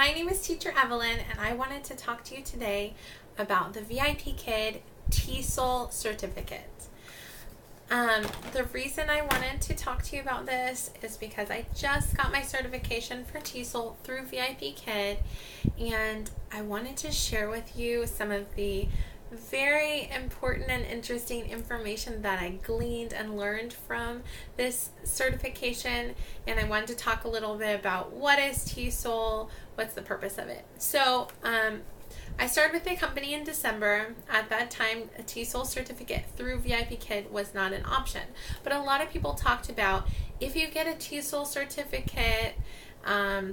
My name is Teacher Evelyn, and I wanted to talk to you today about the VIPKID TESOL Certificate. The reason I wanted to talk to you about this is because I just got my certification for TESOL through VIPKID, and I wanted to share with you some of the very important and interesting information that I gleaned and learned from this certification. And I wanted to talk a little bit about what is TESOL, what's the purpose of it. So I started with the company in December. At that time, a TESOL certificate through VIPKID was not an option, but a lot of people talked about if you get a TESOL certificate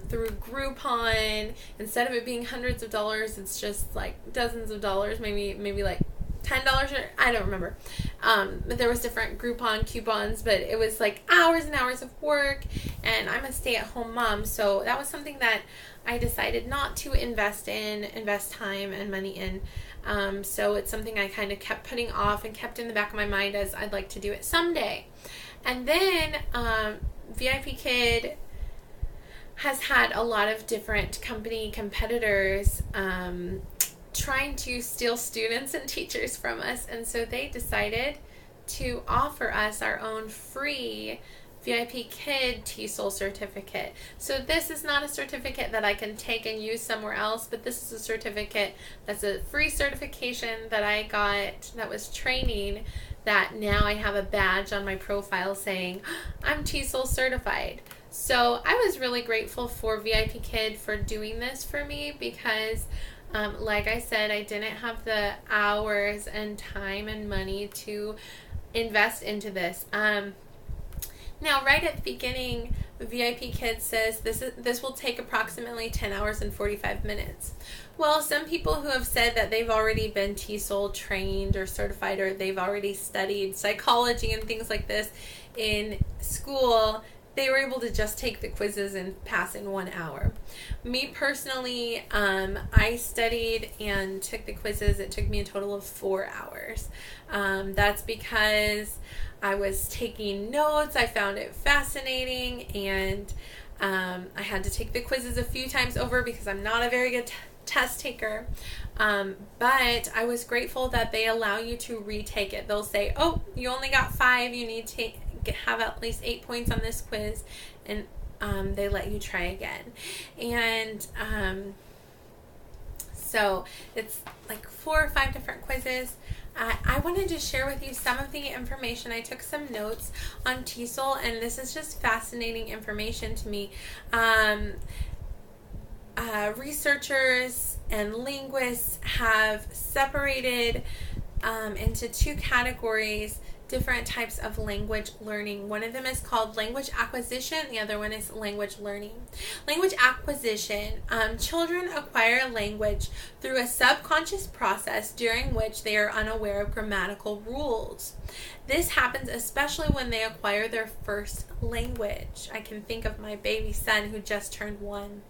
through Groupon, instead of it being hundreds of dollars, it's just like dozens of dollars, maybe like $10, or I don't remember. But there was different Groupon coupons, but it was like hours and hours of work, and I'm a stay-at-home mom, so that was something that I decided not to invest time and money in. So it's something I kind of kept putting off and kept in the back of my mind as I'd like to do it someday. And then VIPKID has had a lot of different company competitors trying to steal students and teachers from us, and so they decided to offer us our own free VIPKID TESOL certificate. So this is not a certificate that I can take and use somewhere else, but this is a certificate that's a free certification that I got that was training, that now I have a badge on my profile saying I'm TESOL certified. So I was really grateful for VIPKID for doing this for me because like I said, I didn't have the hours and time and money to invest into this. Now, right at the beginning, VIPKID says this will take approximately 10 hours and 45 minutes. Well, some people who have said that they've already been TESOL trained or certified, or they've already studied psychology and things like this in school, they were able to just take the quizzes and pass in 1 hour. Me personally, I studied and took the quizzes. It took me a total of 4 hours. That's because I was taking notes. I found it fascinating, and I had to take the quizzes a few times over because I'm not a very good test taker. But I was grateful that they allow you to retake it. They'll say, oh, you only got 5. You need to have at least 8 points on this quiz, and they let you try again. And so it's like 4 or 5 different quizzes. I wanted to share with you some of the information. I took some notes on TESOL, and this is just fascinating information to me. Researchers and linguists have separated into 2 categories different types of language learning. One of them is called language acquisition. The other one is language learning. Language acquisition, children acquire language through a subconscious process during which they are unaware of grammatical rules. This happens especially when they acquire their first language. I can think of my baby son who just turned 1.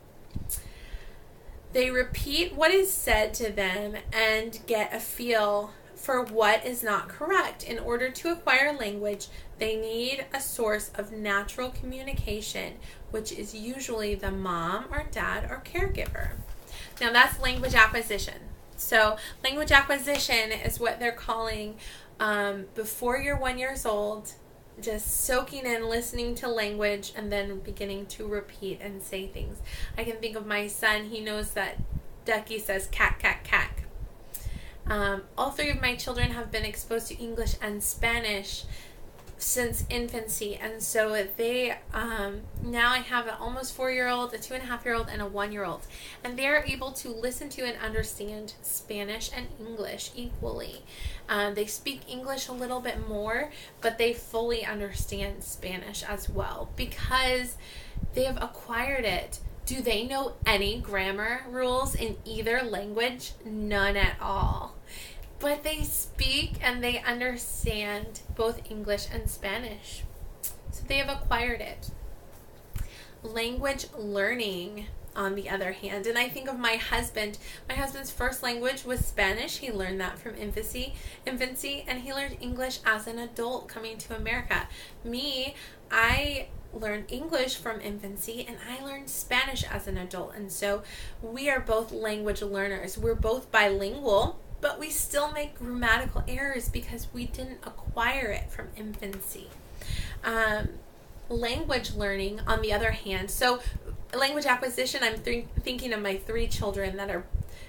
They repeat what is said to them and get a feel for what is not correct. In order to acquire language, they need a source of natural communication, which is usually the mom or dad or caregiver. Now that's language acquisition. So language acquisition is what they're calling before you're 1 year old, just soaking in, listening to language, and then beginning to repeat and say things. I can think of my son. He knows that Ducky says cat, cat, cat. All 3 of my children have been exposed to English and Spanish since infancy, and so they now I have an almost 4-year-old, a 2.5-year-old, and a 1-year-old, and they are able to listen to and understand Spanish and English equally. They speak English a little bit more, but they fully understand Spanish as well because they have acquired it. Do they know any grammar rules in either language? None at all. But they speak and they understand both English and Spanish. So they have acquired it. Language learning, on the other hand, and I think of my husband. My husband's first language was Spanish. He learned that from infancy, and he learned English as an adult coming to America. Me, I learned English from infancy, and I learned Spanish as an adult. And so we are both language learners. We're both bilingual, but we still make grammatical errors because we didn't acquire it from infancy. Language learning, on the other hand, so language acquisition, I'm thinking of my 3 children that are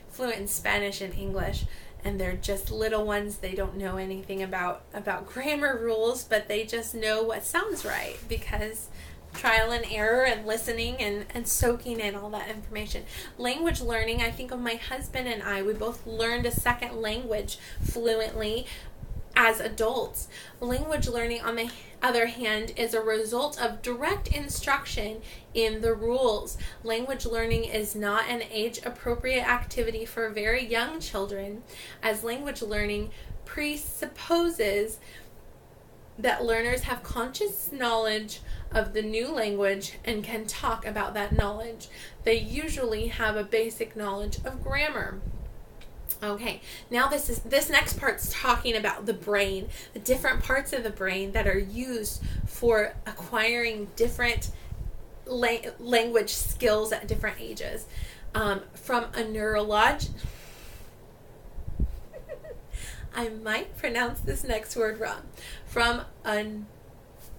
fluent in Spanish and English, and they're just little ones. They don't know anything about grammar rules, but they just know what sounds right because trial and error and listening and soaking in all that information. Language learning, I think of my husband and I. We both learned a second language fluently as adults. Language learning, on the other hand, is a result of direct instruction in the rules. Language learning is not an age-appropriate activity for very young children, as language learning presupposes that learners have conscious knowledge of the new language and can talk about that knowledge. They usually have a basic knowledge of grammar. Okay, now this next part's talking about the brain, the different parts of the brain that are used for acquiring different language skills at different ages. From a I might pronounce this next word wrong. From a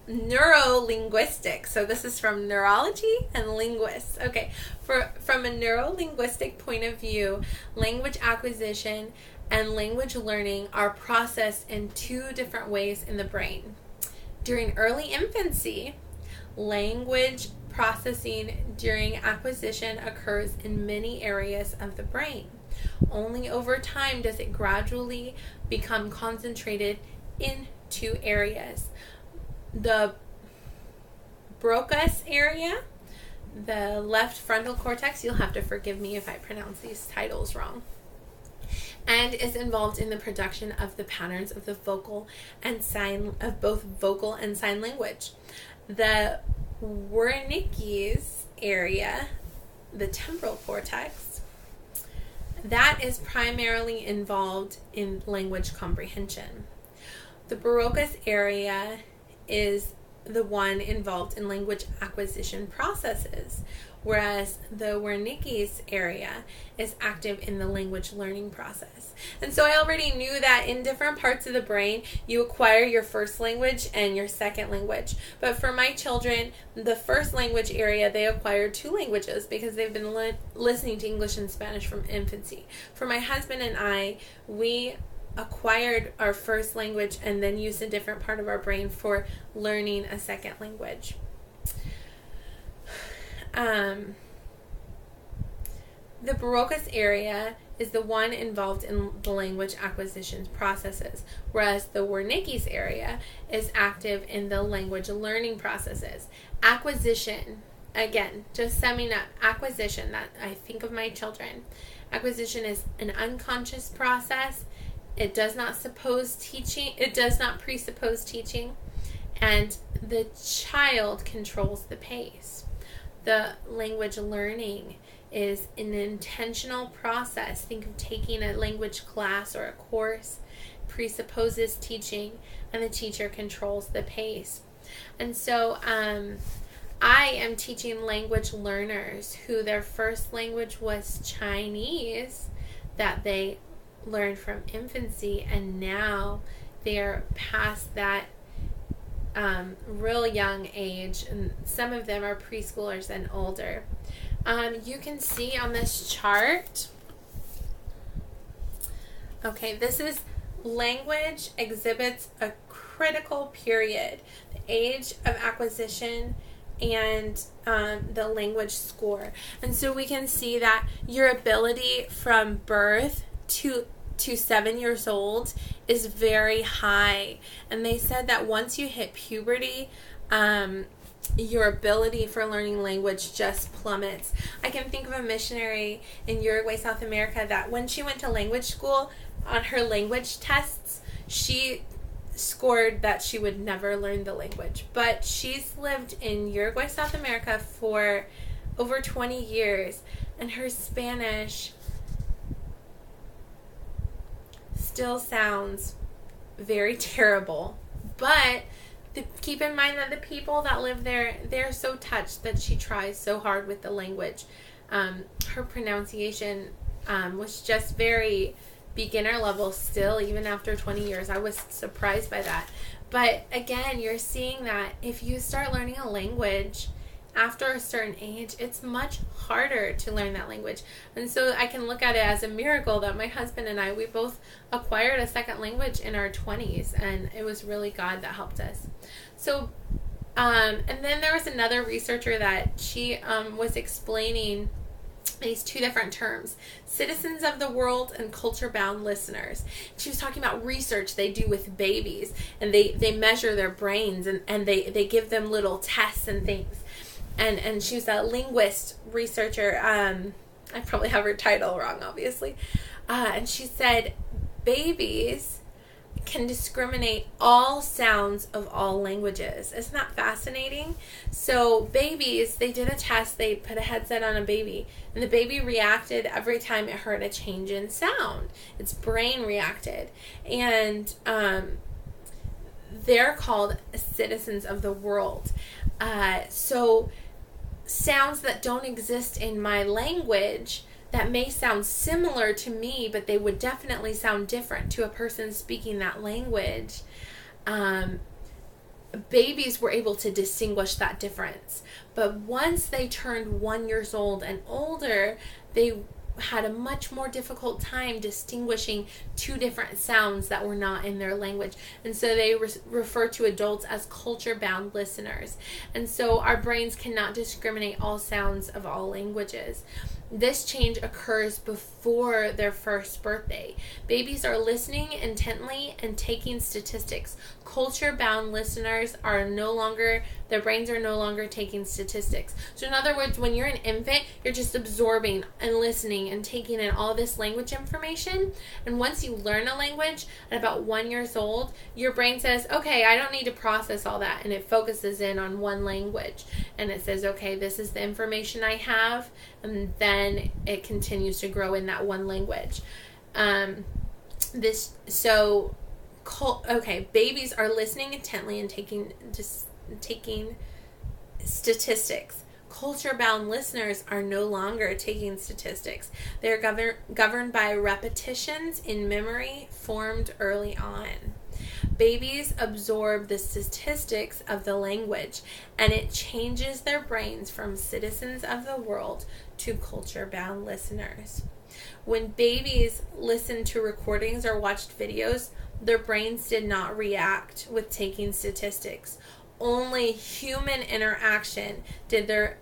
neurolinguistic. So this is from neurology and linguists. Okay, from a neurolinguistic point of view, language acquisition and language learning are processed in 2 different ways in the brain. During early infancy, language processing during acquisition occurs in many areas of the brain. Only over time does it gradually become concentrated in 2 areas. The Broca's area, the left frontal cortex, you'll have to forgive me if I pronounce these titles wrong, and is involved in the production of the patterns of the vocal and sign, of both vocal and sign language. The Wernicke's area, the temporal cortex, that is primarily involved in language comprehension. The Broca's area is the one involved in language acquisition processes, whereas the Wernicke's area is active in the language learning process. And so I already knew that in different parts of the brain, you acquire your first language and your second language. But for my children, the first language area, they acquired 2 languages because they've been listening to English and Spanish from infancy. For my husband and I, we acquired our first language and then used a different part of our brain for learning a second language. The Broca's area is the one involved in the language acquisition processes, whereas the Wernicke's area is active in the language learning processes. Acquisition, again, just summing up, acquisition, that I think of my children. Acquisition is an unconscious process. It does not presuppose teaching, and the child controls the pace. The language learning is an intentional process. Think of taking a language class or a course, presupposes teaching, and the teacher controls the pace. And so I am teaching language learners who their first language was Chinese, that they learned from infancy, and now they're past that real young age, and some of them are preschoolers and older. You can see on this chart, okay, this is language exhibits a critical period, the age of acquisition and the language score. And so we can see that your ability from birth to 7 years old is very high. And they said that once you hit puberty, your ability for learning language just plummets. I can think of a missionary in Uruguay, South America, that when she went to language school, on her language tests, she scored that she would never learn the language. But she's lived in Uruguay, South America for over 20 years, and her Spanish still sounds very terrible, but keep in mind that the people that live there, they're so touched that she tries so hard with the language. Her pronunciation was just very beginner level still, even after 20 years. I was surprised by that. But again, you're seeing that if you start learning a language after a certain age, it's much harder to learn that language. And so I can look at it as a miracle that my husband and I, we both acquired a second language in our 20s, and it was really God that helped us. So, and then there was another researcher that she was explaining these two different terms: citizens of the world and culture-bound listeners. She was talking about research they do with babies, and they measure their brains, and they give them little tests and things. And she was a linguist researcher. I probably have her title wrong, obviously. And she said babies can discriminate all sounds of all languages. Isn't that fascinating? So babies, they did a test. They put a headset on a baby, and the baby reacted every time it heard a change in sound. Its brain reacted. And they're called citizens of the world. So sounds that don't exist in my language that may sound similar to me, but they would definitely sound different to a person speaking that language. Babies were able to distinguish that difference. But once they turned 1 year old and older, they had a much more difficult time distinguishing two different sounds that were not in their language. And so they refer to adults as culture-bound listeners. And so our brains cannot discriminate all sounds of all languages. This change occurs before their first birthday. Babies are listening intently and taking statistics. Culture-bound listeners are no longer, their brains are no longer taking statistics. So in other words, when you're an infant, you're just absorbing and listening and taking in all this language information. And once you learn a language at about 1 year old, your brain says, okay, I don't need to process all that. And it focuses in on one language. And it says, okay, this is the information I have. And then it continues to grow in that one language. Babies are listening intently and taking statistics. Culture-bound listeners are no longer taking statistics. They're governed by repetitions in memory formed early on. Babies absorb the statistics of the language, and it changes their brains from citizens of the world to culture-bound listeners. When babies listened to recordings or watched videos, their brains did not react with taking statistics. Only with human interaction did their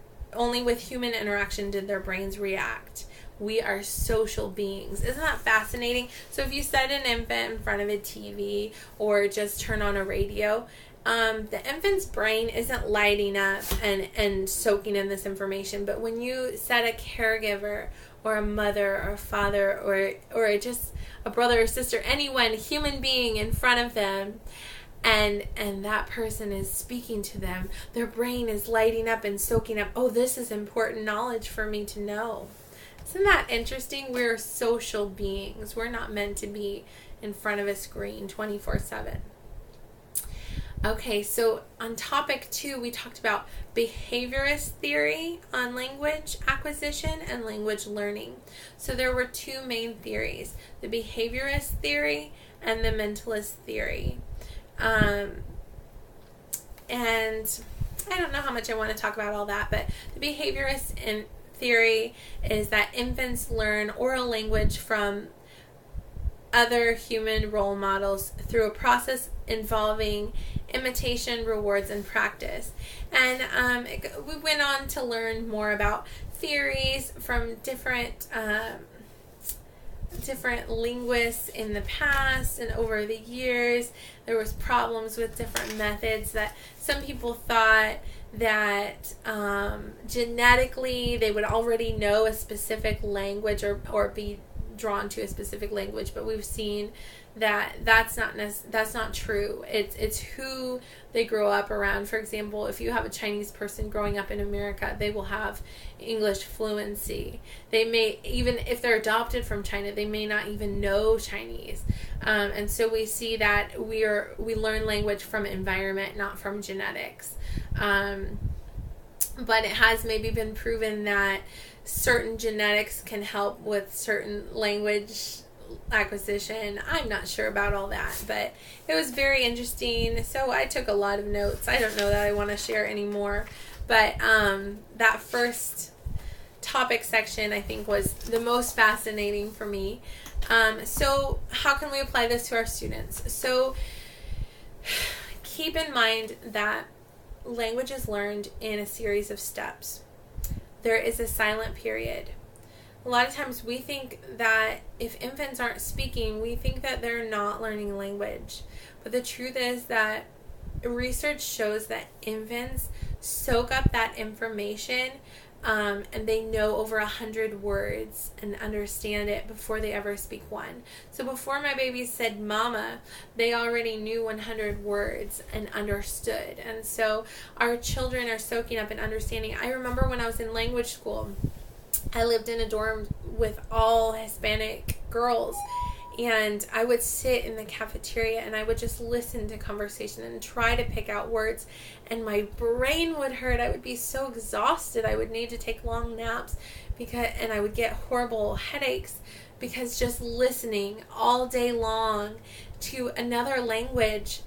brains react. We are social beings. Isn't that fascinating? So if you set an infant in front of a TV or just turn on a radio, the infant's brain isn't lighting up and soaking in this information. But when you set a caregiver or a mother or a father or just a brother or sister, anyone, human being in front of them, and that person is speaking to them, their brain is lighting up and soaking up, oh, this is important knowledge for me to know. Isn't that interesting? We're social beings. We're not meant to be in front of a screen 24/7. Okay, so on topic 2, we talked about behaviorist theory on language acquisition and language learning. So there were 2 main theories, the behaviorist theory and the mentalist theory. And I don't know how much I want to talk about all that, but the behaviorist theory is that infants learn oral language from other human role models through a process involving imitation, rewards, and practice. And we went on to learn more about theories from different linguists in the past and over the years. There was problems with different methods that some people thought that genetically they would already know a specific language or be drawn to a specific language, but we've seen that that's not true. It's who they grow up around. For example, if you have a Chinese person growing up in America, they will have English fluency. They may, even if they're adopted from China, they may not even know Chinese. And so we see that we learn language from environment, not from genetics. But it has maybe been proven that certain genetics can help with certain language acquisition. I'm not sure about all that, but it was very interesting. So I took a lot of notes. I don't know that I want to share anymore, but that first topic section I think was the most fascinating for me. So how can we apply this to our students? So keep in mind that language is learned in a series of steps. There is a silent period. A lot of times we think that if infants aren't speaking, we think that they're not learning language. But the truth is that research shows that infants soak up that information and they know over 100 words and understand it before they ever speak one. So before my baby said mama, they already knew 100 words and understood. And so our children are soaking up and understanding. I remember when I was in language school, I lived in a dorm with all Hispanic girls, and I would sit in the cafeteria and I would just listen to conversation and try to pick out words, and my brain would hurt. I would be so exhausted. I would need to take long naps and I would get horrible headaches because just listening all day long to another language,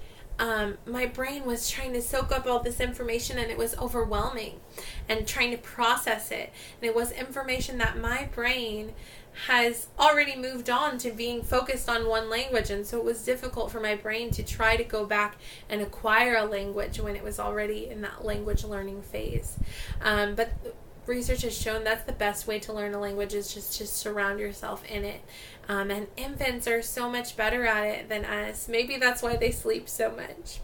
my brain was trying to soak up all this information, and it was overwhelming, and trying to process it. And it was information that my brain has already moved on to being focused on one language, and so it was difficult for my brain to try to go back and acquire a language when it was already in that language learning phase. But research has shown that's the best way to learn a language, is just to surround yourself in it. And infants are so much better at it than us. Maybe that's why they sleep so much.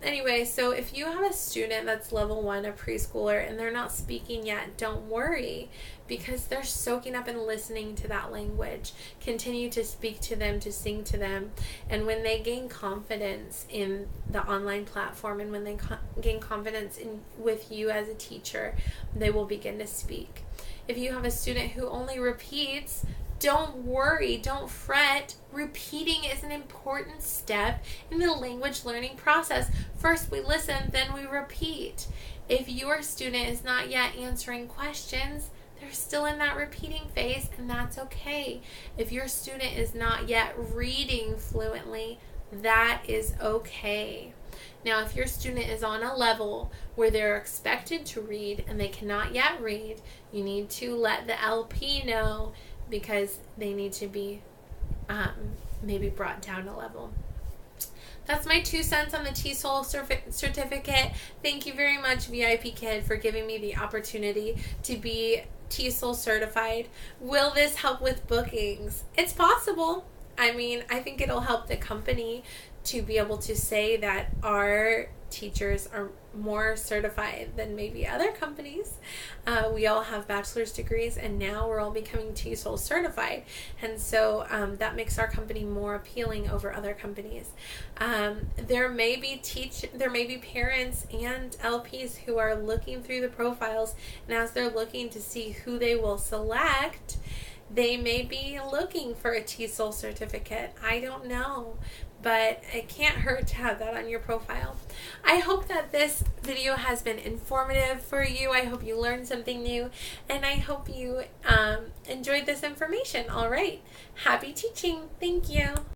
Anyway, so if you have a student that's level 1, a preschooler, and they're not speaking yet, don't worry, because they're soaking up and listening to that language. Continue to speak to them, to sing to them, and when they gain confidence in the online platform, and when they gain confidence with you as a teacher, they will begin to speak. If you have a student who only repeats, don't worry, don't fret. Repeating is an important step in the language learning process. First we listen, then we repeat. If your student is not yet answering questions, they're still in that repeating phase, and that's okay. If your student is not yet reading fluently, that is okay. Now, if your student is on a level where they're expected to read and they cannot yet read, you need to let the LP know, because they need to be maybe brought down a level. That's my 2 cents on the TESOL certificate. Thank you very much, VIPKID, for giving me the opportunity to be TESOL certified. Will this help with bookings? It's possible. I mean, I think it'll help the company to be able to say that our teachers are more certified than maybe other companies. We all have bachelor's degrees, and now we're all becoming TESOL certified, and so that makes our company more appealing over other companies. There may be parents and LPs who are looking through the profiles, and as they're looking to see who they will select, they may be looking for a TESOL certificate. I don't know, but it can't hurt to have that on your profile. I hope that this video has been informative for you. I hope you learned something new, and I hope you enjoyed this information. All right. Happy teaching. Thank you.